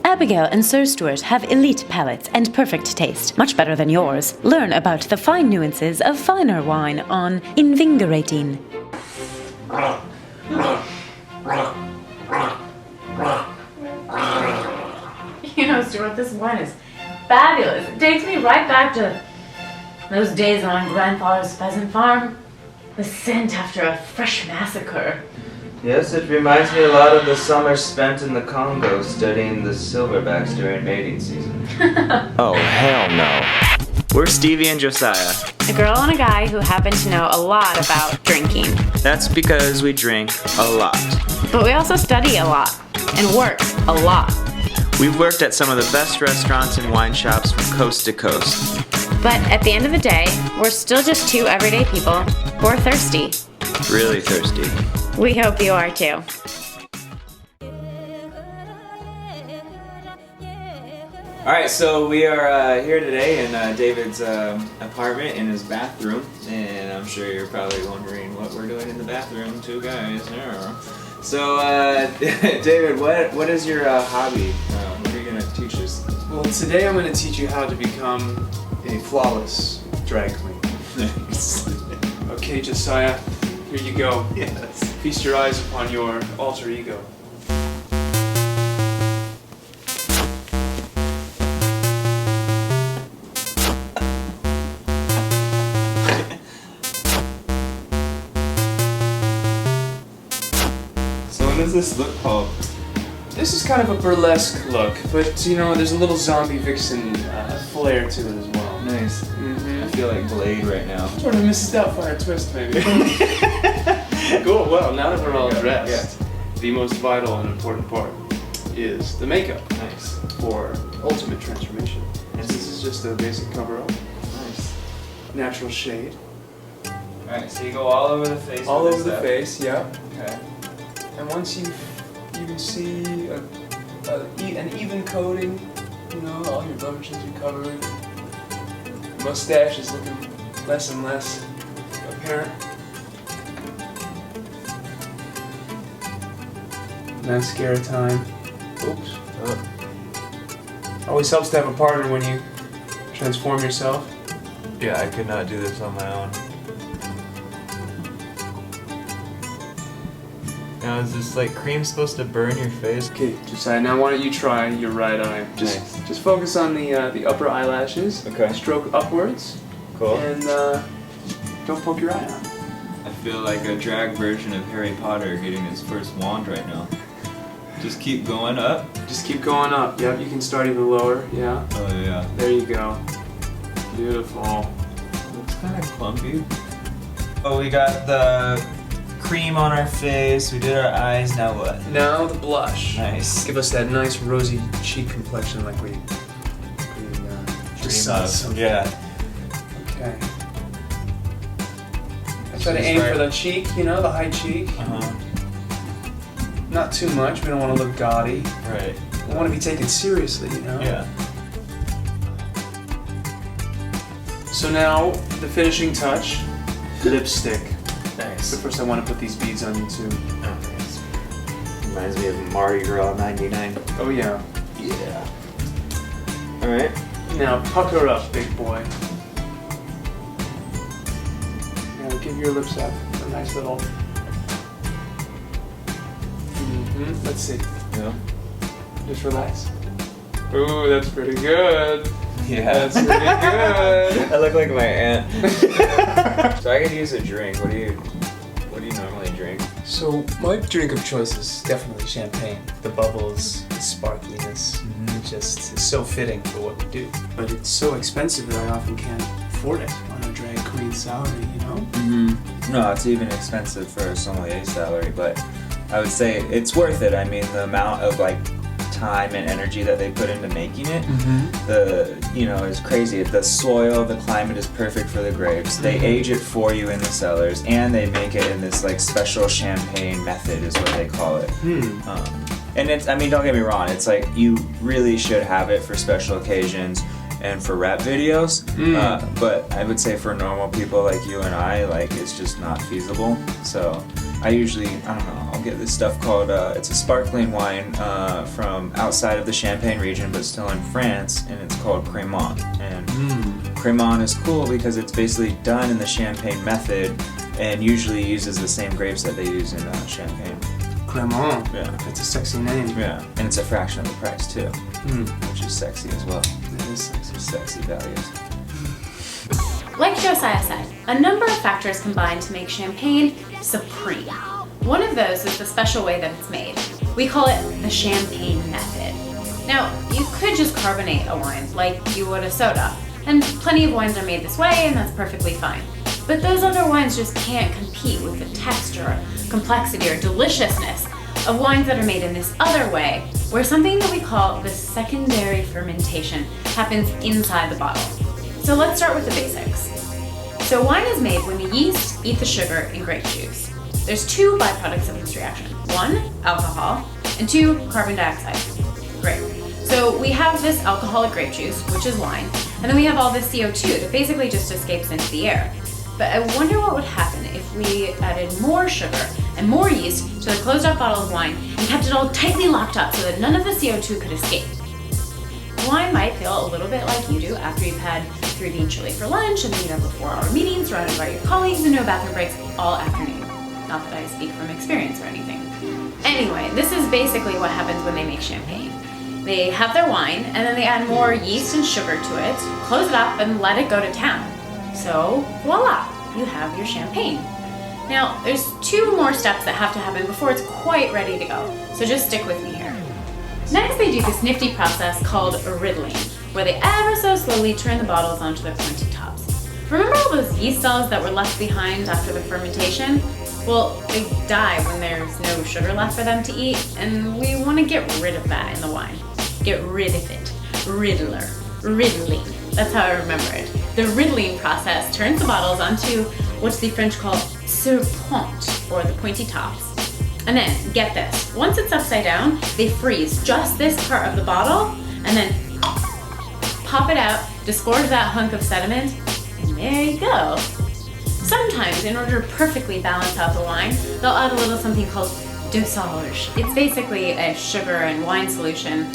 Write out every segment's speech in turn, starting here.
Abigail and Sir Stuart have elite palates and perfect taste, much better than yours. Learn about the fine nuances of finer wine on Invigorating. You know, Stuart, this wine is fabulous. It takes me right back to those days on my grandfather's pheasant farm. The scent after a fresh massacre. Yes, it reminds me a lot of the summer spent in the Congo studying the silverbacks during mating season. Oh, hell no. We're Stevie and Josiah. A girl and a guy who happen to know a lot about drinking. That's because we drink a lot. But we also study a lot and work a lot. We've worked at some of the best restaurants and wine shops from coast to coast. But at the end of the day, we're still just two everyday people who are thirsty. Really thirsty. We hope you are too. Alright, so we are here today in David's apartment in his bathroom. And I'm sure you're probably wondering what we're doing in the bathroom, two guys. Yeah. So, David, what is your hobby? What are you going to teach us? Well, today I'm going to teach you how to become a flawless drag queen. Nice. Okay, Josiah, here you go. Yes. Feast your eyes upon your alter ego. So what does this look called? This is kind of a burlesque look, but you know, there's a little zombie vixen flair to it as well. Nice. Mm-hmm. I feel like Blade right now. Sort of Mrs. Doubtfire twist, maybe. Cool, well, now that we're all dressed, the most vital and important part is the makeup. Nice. For ultimate transformation. Yes. This is just a basic cover-up. Nice. Natural shade. Alright, so you go all over the face. All with over this the stuff. face, yep. Okay. And once you can see an even coating, you know, all your blemishes are covered. Your mustache is looking less and less apparent. Mascara time. Oops. Always helps to have a partner when you transform yourself. Yeah, I could not do this on my own. Now, is this like cream supposed to burn your face? Okay, Josiah, now why don't you try your right eye? Just focus on the upper eyelashes. Okay. Stroke upwards. Cool. And don't poke your eye out. I feel like a drag version of Harry Potter getting his first wand right now. Just keep going up. Just keep going up. Yep, you can start even lower. Yeah. Oh yeah. There you go. Beautiful. Looks kind of clumpy. Oh, we got the cream on our face. We did our eyes. Now what? Now the blush. Nice. Give us that nice rosy cheek complexion like we just saw something. Yeah. Okay. I try to aim for the cheek, you know, the high cheek. Not too much. We don't want to look gaudy. Right. We want to be taken seriously, you know. Yeah. So now the finishing touch, lipstick. Nice. But first I want to put these beads on you too. Oh, nice. Reminds me of Mardi Gras '99. Oh yeah. Yeah. All right. Now pucker up, big boy. Now give your lips up a nice little. Let's see. Yeah. Just relax. Ooh, that's pretty good. Yeah. That's pretty good. I look like my aunt. So I could use a drink. What do you normally drink? So my drink of choice is definitely champagne. The bubbles, the sparkliness, it just is so fitting for what we do. But it's so expensive that I often can't afford it on a drag queen salary, you know? No, it's even expensive for a sommelier salary, but I would say it's worth it. I mean, the amount of like time and energy that they put into making it, is crazy. The soil, the climate is perfect for the grapes. They age it for you in the cellars, and they make it in this like special champagne method, is what they call it. And it's, I mean, don't get me wrong. It's like you really should have it for special occasions. and for rap videos. But I would say for normal people like you and I, like it's just not feasible. So I usually, I don't know, I'll get this stuff called, it's a sparkling wine from outside of the Champagne region, but still in France, and it's called Crémant. And Crémant is cool because it's basically done in the Champagne method and usually uses the same grapes that they use in Champagne. Crémant. Yeah. That's a sexy name. Yeah, and it's a fraction of the price too, which is sexy as well. It is sexy. Sexy values. Like Josiah said, a number of factors combine to make champagne supreme. One of those is the special way that it's made. We call it the champagne method. Now, you could just carbonate a wine like you would a soda, and plenty of wines are made this way, and that's perfectly fine. But those other wines just can't compete with the texture, complexity, or deliciousness of wines that are made in this other way, where something that we call the secondary fermentation happens inside the bottle. So let's start with the basics. So wine is made when the yeast eat the sugar in grape juice. There's two byproducts of this reaction. One, alcohol, and two, carbon dioxide. Great. So we have this alcoholic grape juice, which is wine, and then we have all this CO2 that basically just escapes into the air. But I wonder what would happen if we added more sugar and more yeast to the closed up bottle of wine and kept it all tightly locked up so that none of the CO2 could escape. Wine might feel a little bit like you do after you've had 3-bean chili for lunch and then you have a 4-hour meeting surrounded by your colleagues and no bathroom breaks all afternoon. Not that I speak from experience or anything. Anyway, this is basically what happens when they make champagne. They have their wine and then they add more yeast and sugar to it, close it up, and let it go to town. So voila, you have your champagne. Now, there's 2 more steps that have to happen before it's quite ready to go, so just stick with me here. Next, they do this nifty process called riddling, where they ever so slowly turn the bottles onto their pointed tops. Remember all those yeast cells that were left behind after the fermentation? Well, they die when there's no sugar left for them to eat, and we want to get rid of that in the wine. Get rid of it. Riddler. Riddling. That's how I remember it. The riddling process turns the bottles onto what the French call serpent, or the pointy tops. And then, get this, once it's upside down, they freeze just this part of the bottle, and then pop it out, disgorge that hunk of sediment, and there you go. Sometimes, in order to perfectly balance out the wine, they'll add a little something called dosage. It's basically a sugar and wine solution,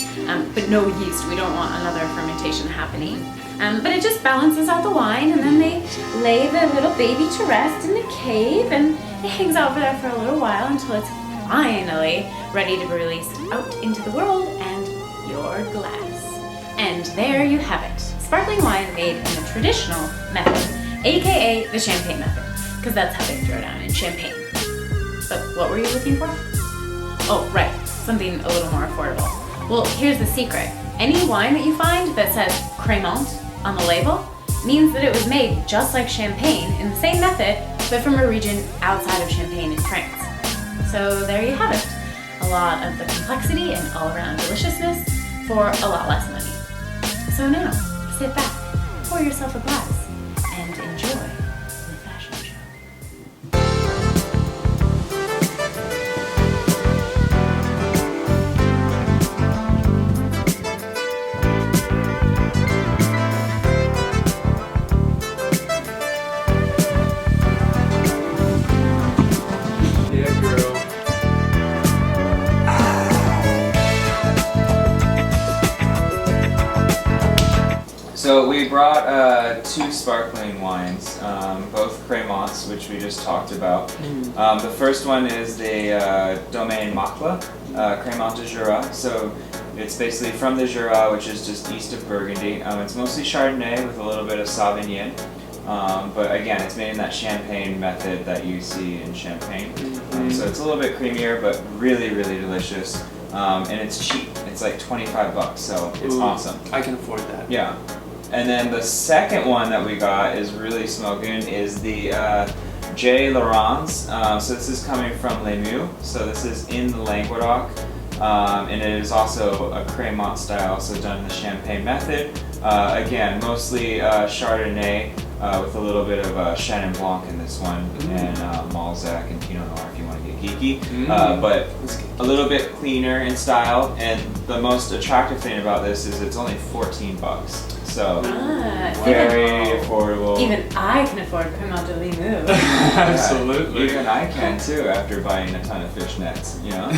but no yeast. We don't want another fermentation happening. But it just balances out the wine, and then they lay the little baby to rest in the cave, and it hangs out over there for a little while until it's finally ready to be released out into the world and your glass. And there you have it. Sparkling wine made in the traditional method, aka the champagne method, because that's how they throw down in champagne. But what were you looking for? Oh, right, something a little more affordable. Well, here's the secret. Any wine that you find that says Crémant on the label means that it was made just like champagne in the same method, but from a region outside of Champagne in France. So there you have it. A lot of the complexity and all-around deliciousness for a lot less money. So now, sit back, pour yourself a glass, and enjoy the fashion show. So we brought 2 sparkling wines, both Crémants, which we just talked about. The first one is the Domaine Macla, Crémant de Jura. So it's basically from the Jura, which is just east of Burgundy. It's mostly Chardonnay with a little bit of Sauvignon. But again, it's made in that champagne method that you see in Champagne. So it's a little bit creamier, but really, really delicious. And it's cheap. It's like $25, so it's awesome. I can afford that. Yeah. And then the second one that we got is really smoking is the J. Laurence. So this is coming from Limoux. So this is in the Languedoc. And it is also a Crémant style, so done in the Champagne method. Again, mostly Chardonnay with a little bit of Chenin Blanc in this one, and Malzac and Pinot Noir if you want to get geeky, but a little bit cleaner in style. And the most attractive thing about this is it's only $14. So very affordable. Even I can afford Crema de Limoux. Absolutely. Even I can too after buying a ton of fish nets, you know?